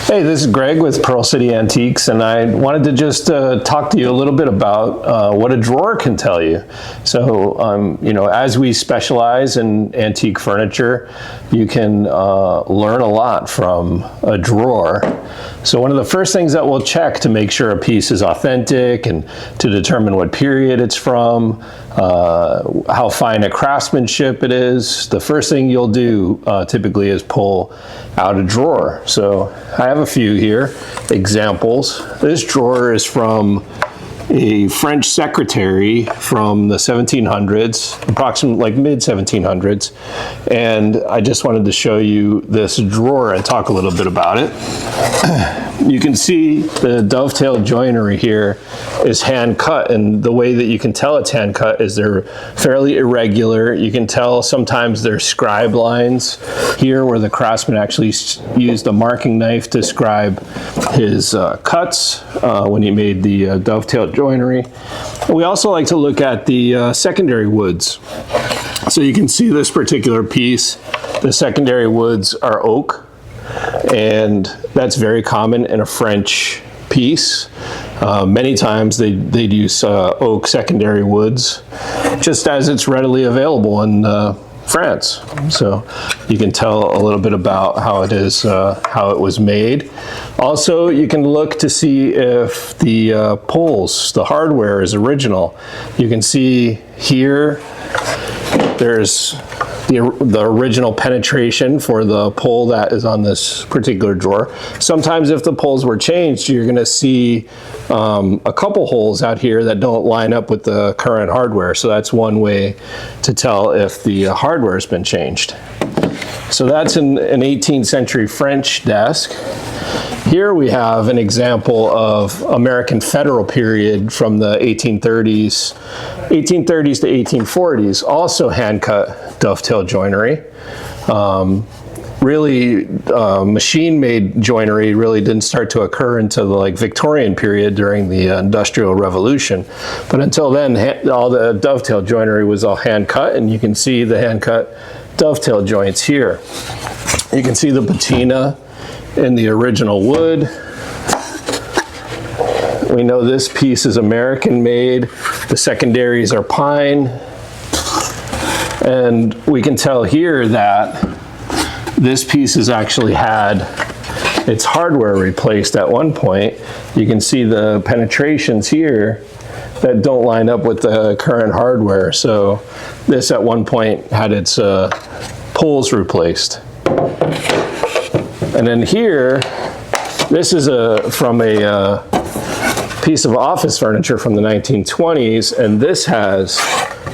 Hey, this is Greg with Pearl City Antiques, and I wanted to just talk to you a little bit about what a drawer can tell you. So, as we specialize in antique furniture, you can learn a lot from a drawer. So one of the first things that we'll check to make sure a piece is authentic and to determine what period it's from, how fine a craftsmanship it is, the first thing you'll do typically is pull out a drawer. So I have a few here, examples. This drawer is from a French secretary from the 1700s, approximately like mid 1700s. And I just wanted to show you this drawer and talk a little bit about it. You can see the dovetail joinery here is hand cut, and the way that you can tell it's hand cut is they're fairly irregular. You can tell sometimes there's scribe lines here where the craftsman actually used a marking knife to scribe his cuts when he made the dovetail joinery. We also like to look at the secondary woods. So you can see this particular piece, the secondary woods are oak, and that's very common in a French piece. Many times they'd use oak secondary woods just as it's readily available in France. So you can tell a little bit about how it is, how it was made. Also, you can look to see if the poles, the hardware is original. You can see here there's the original penetration for the pole that is on this particular drawer. Sometimes if the poles were changed, you're going to see a couple holes out here that don't line up with the current hardware. So that's one way to tell if the hardware has been changed. So that's an 18th century French desk. Here we have an example of American Federal period from the 1830s to 1840s, also hand-cut dovetail joinery. Machine-made joinery really didn't start to occur until the Victorian period during the Industrial Revolution. But until then, all the dovetail joinery was all hand-cut, and you can see the hand-cut dovetail joints here. You can see the patina in the original wood. We know this piece is American made. The secondaries are pine. And we can tell here that this piece has actually had its hardware replaced at one point. You can see the penetrations here that don't line up with the current hardware. So this at one point had its poles replaced. And then here, this is from a piece of office furniture from the 1920s, and this has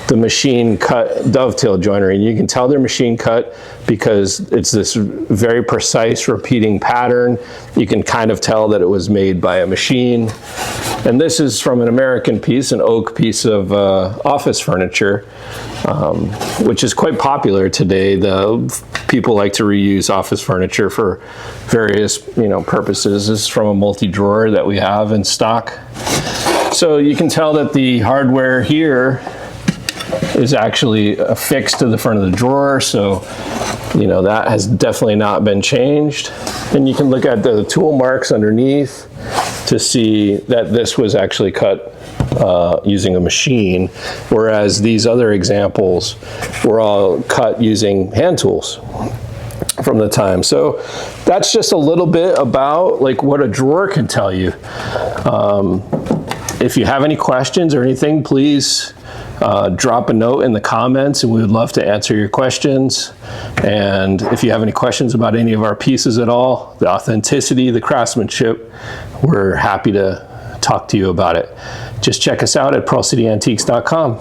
the machine cut dovetail joinery. And you can tell they're machine cut because it's this very precise repeating pattern. You can kind of tell that it was made by a machine. And this is from an American piece, an oak piece of office furniture, which is quite popular today. People like to reuse office furniture for various purposes. This is from a multi-drawer that we have in stock. So you can tell that the hardware here is actually affixed to the front of the drawer. So that has definitely not been changed. And you can look at the tool marks underneath to see that this was actually cut using a machine, whereas these other examples were all cut using hand tools from the time. So that's just a little bit about what a drawer can tell you. If you have any questions or anything, please drop a note in the comments, and we would love to answer your questions. And if you have any questions about any of our pieces at all, the authenticity, the craftsmanship, we're happy to talk to you about it. Just check us out at pearlcityantiques.com.